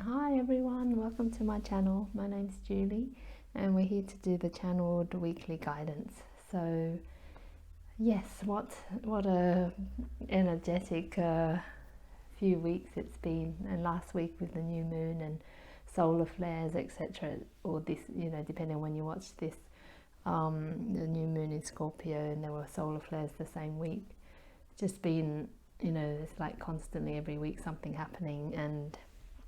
Hi everyone, welcome to my channel. My name's Julie and we're here to do the channeled weekly guidance. So yes, what a energetic few weeks it's been, and last week with the new moon and solar flares, etc. Or this, depending on when you watch this, the new moon in Scorpio, and there were solar flares the same week. Just been, it's like constantly every week something happening, and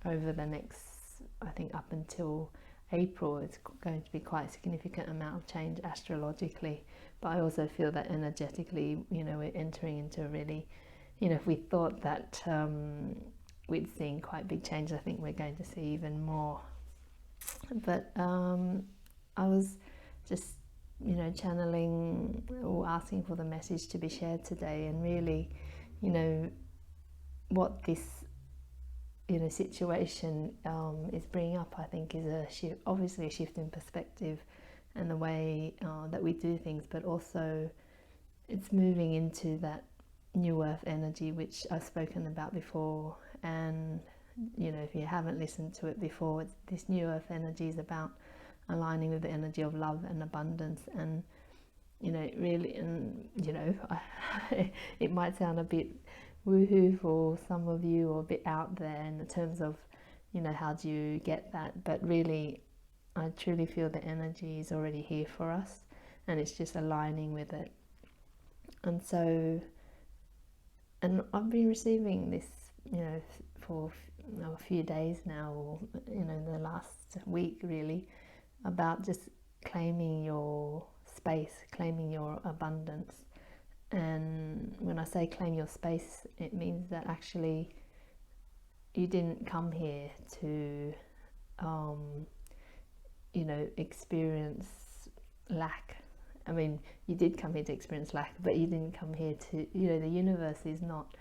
over the next, I think up until April, it's going to be quite a significant amount of change astrologically. But I also feel that energetically, we're entering into a really, if we thought that we'd seen quite big change, I think we're going to see even more. But I was just, channeling or asking for the message to be shared today, and really, what this situation is bringing up, I think, is a shift, obviously a shift in perspective and the way that we do things, but also it's moving into that new earth energy, which I've spoken about before. And if you haven't listened to it before, this new earth energy is about aligning with the energy of love and abundance. And really, and it might sound a bit woohoo for some of you, or a bit out there in the terms of how do you get that, but really I truly feel the energy is already here for us, and it's just aligning with it. And so, and I've been receiving this for a few days now, or the last week really, about just claiming your space, claiming your abundance. And when I say claim your space, it means that actually you didn't come here to experience lack. I mean, you did come here to experience lack, but you didn't come here to, the universe is not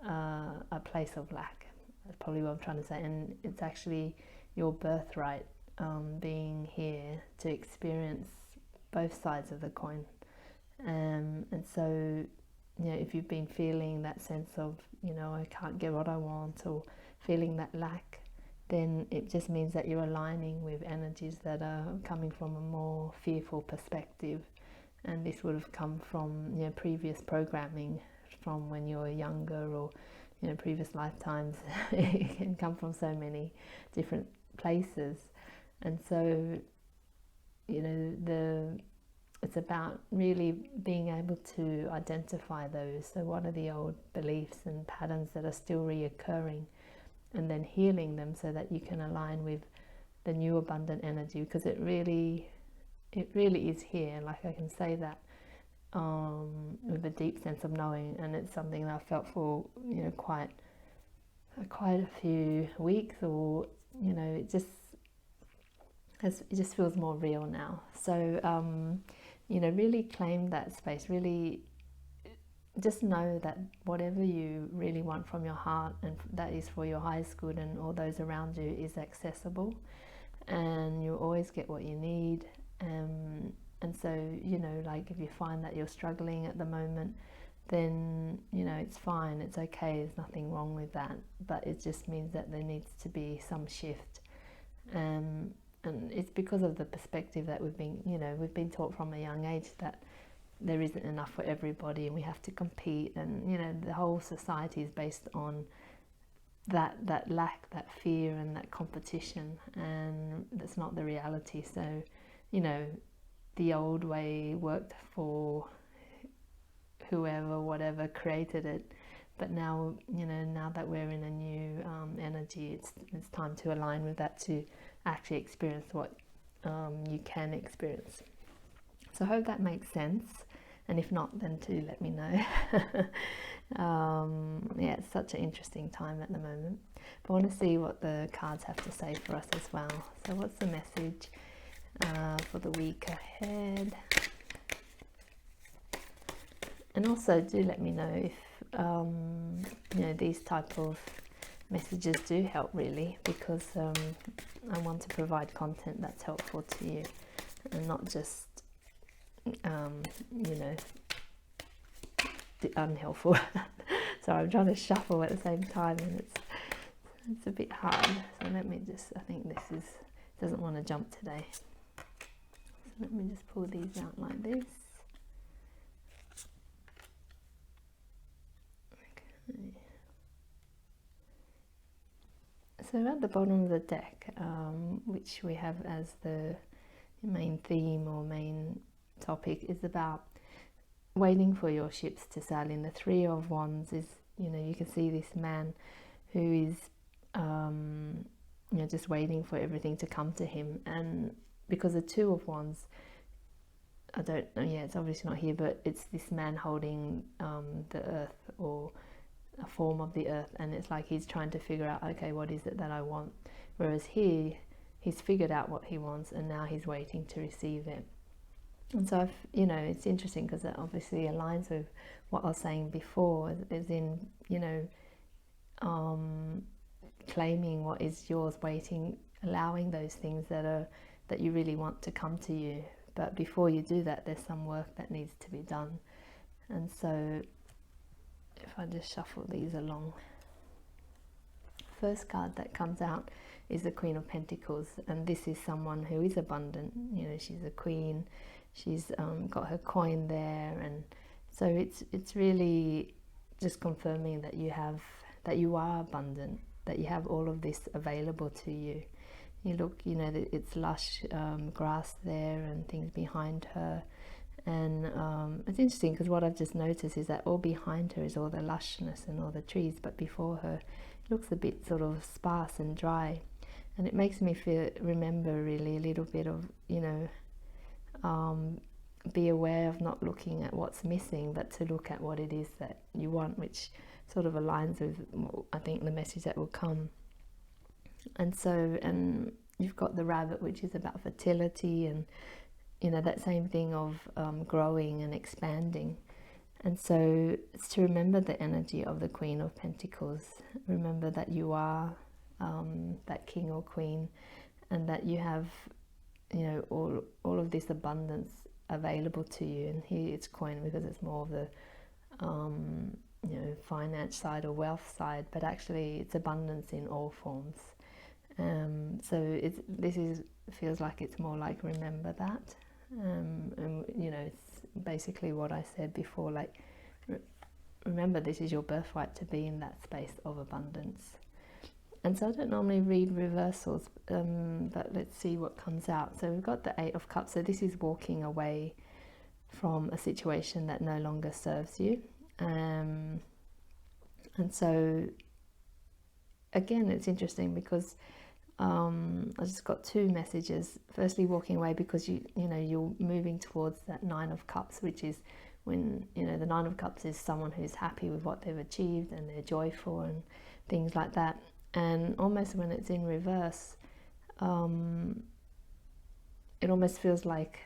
a place of lack. That's probably what I'm trying to say. And it's actually your birthright, being here to experience both sides of the coin. And so, if you've been feeling that sense of, I can't get what I want, or feeling that lack, then it just means that you're aligning with energies that are coming from a more fearful perspective. And this would have come from previous programming from when you were younger, or previous lifetimes. It can come from so many different places. And so it's about really being able to identify those. So what are the old beliefs and patterns that are still reoccurring, and then healing them so that you can align with the new abundant energy, because it really is here. Like, I can say that with a deep sense of knowing, and it's something that I've felt for quite a few weeks, or it just feels more real now. So really claim that space. Really just know that whatever you really want from your heart, and that is for your highest good and all those around you, is accessible, and you'll always get what you need. And so like, if you find that you're struggling at the moment, then it's fine, it's okay, there's nothing wrong with that, but it just means that there needs to be some shift. And it's because of the perspective that we've been taught from a young age, that there isn't enough for everybody, and we have to compete, and the whole society is based on that lack, that fear, and that competition, and that's not the reality. So the old way worked for whoever, whatever created it, but now now that we're in a new energy, it's time to align with that, to actually experience what you can experience. So I hope that makes sense, and if not, then do let me know. Yeah, it's such an interesting time at the moment, but I want to see what the cards have to say for us as well. So what's the message for the week ahead? And also do let me know if these type of messages do help, really, because I want to provide content that's helpful to you, and not just the unhelpful. So I'm trying to shuffle at the same time, and it's It's a bit hard, so let me just, I think this is, doesn't want to jump today. So let me just pull these out like this. Okay. So at the bottom of the deck, which we have as the main theme or main topic, is about waiting for your ships to sail in. The Three of Wands is, you know, you can see this man who is, you know, just waiting for everything to come to him. And because the Two of Wands, I don't know, yeah, it's obviously not here, but it's this man holding the earth, or a form of the earth, and it's like he's trying to figure out, okay, what is it that I want? Whereas here, he's figured out what he wants, and now he's waiting to receive it. And so, you know, it's interesting because it obviously aligns with what I was saying before, is in, you know, claiming what is yours, waiting, allowing those things that you really want to come to you. But before you do that, there's some work that needs to be done. And so if I just shuffle these along, first card that comes out is the Queen of Pentacles, and this is someone who is abundant. You know, she's a queen, she's got her coin there, and so it's really just confirming that you are abundant, that you have all of this available to you. You look, you know, it's lush grass there and things behind her. And it's interesting because what I've just noticed is that all behind her is all the lushness and all the trees, but before her it looks a bit sort of sparse and dry. And it makes me remember really a little bit of, you know, be aware of not looking at what's missing, but to look at what it is that you want, which sort of aligns with, I think, the message that will come. And so, and you've got the rabbit, which is about fertility, and, you know, that same thing of growing and expanding. And so it's to remember the energy of the Queen of Pentacles. Remember that you are that king or queen, and that you have, you know, all of this abundance available to you. And here it's coin because it's more of the you know, finance side or wealth side, but actually it's abundance in all forms. So this feels like it's more like remember that, and you know, it's basically what I said before, like remember this is your birthright to be in that space of abundance. And so I don't normally read reversals, but let's see what comes out. So we've got the Eight of Cups, so this is walking away from a situation that no longer serves you. And so again, it's interesting because I just got two messages. Firstly, walking away because you know you're moving towards that Nine of Cups, which is when, you know, the Nine of Cups is someone who's happy with what they've achieved and they're joyful and things like that. And almost when it's in reverse, it almost feels like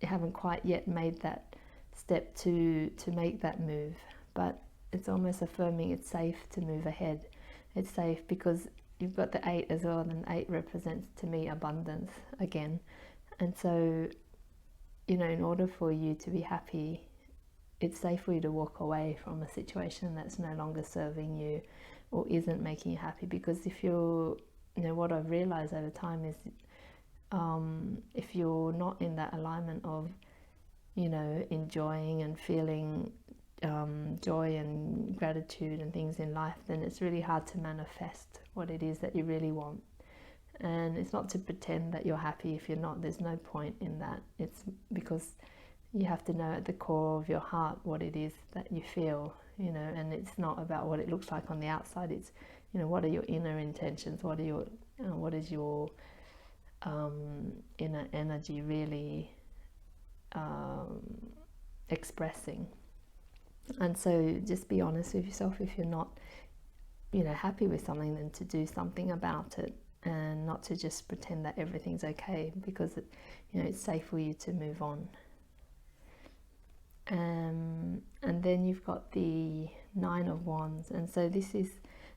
you haven't quite yet made that step to make that move, but it's almost affirming it's safe to move ahead. It's safe because you've got the Eight as well, and Eight represents to me abundance again. And so, you know, in order for you to be happy, it's safe for you to walk away from a situation that's no longer serving you or isn't making you happy. Because if you're, you know, what I've realized over time is if you're not in that alignment of, you know, enjoying and feeling joy and gratitude and things in life, then it's really hard to manifest what it is that you really want. And it's not to pretend that you're happy if you're not. There's no point in that. It's because you have to know at the core of your heart what it is that you feel, you know, and it's not about what it looks like on the outside. It's, you know, what are your inner intentions? What is your inner energy really expressing? And so just be honest with yourself. If you're not, you know, happy with something, then to do something about it, and not to just pretend that everything's okay, because it, you know, it's safe for you to move on. And then you've got the Nine of Wands, and so this is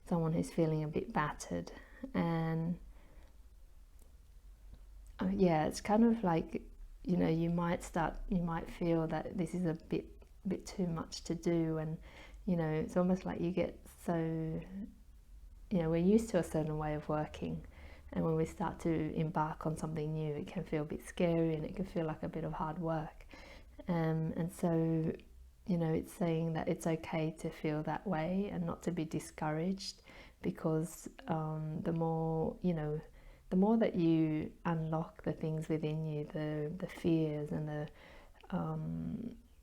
someone who's feeling a bit battered, and yeah, it's kind of like, you know, you might feel that this is a bit too much to do, and, you know, it's almost like you get so you know, we're used to a certain way of working, and when we start to embark on something new, it can feel a bit scary and it can feel like a bit of hard work. And so, you know, it's saying that it's okay to feel that way and not to be discouraged, because the more, you know, the more that you unlock the things within you, the fears and the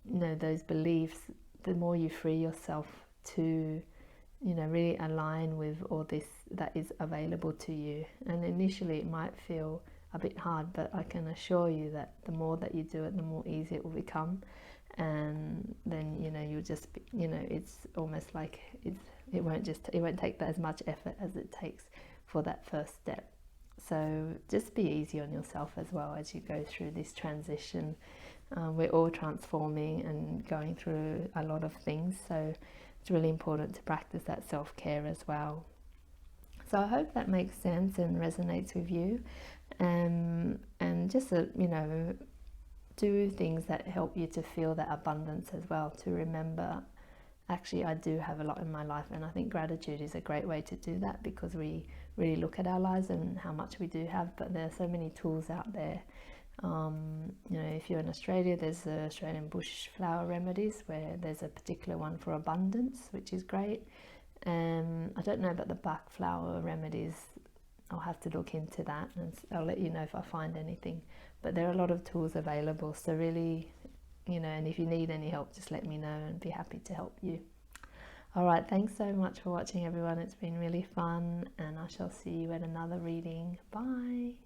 you know, those beliefs, the more you free yourself to, you know, really align with all this that is available to you. And initially it might feel a bit hard, but I can assure you that the more that you do it, the more easy it will become. And then, you know, you'll just be, you know, it's almost like it won't take that as much effort as it takes for that first step. So just be easy on yourself as well as you go through this transition. We're all transforming and going through a lot of things, so it's really important to practice that self-care as well. So I hope that makes sense and resonates with you, and just you know, do things that help you to feel that abundance as well, to remember, actually I do have a lot in my life. And I think gratitude is a great way to do that, because we really look at our lives and how much we do have, but there are so many tools out there. You know, if you're in Australia, there's the Australian bush flower remedies, where there's a particular one for abundance, which is great. I don't know about the Bach flower remedies. I'll have to look into that, and I'll let you know if I find anything. But there are a lot of tools available, so really, you know, and if you need any help, just let me know and be happy to help you. All right, thanks so much for watching, everyone. It's been really fun, and I shall see you at another reading. Bye.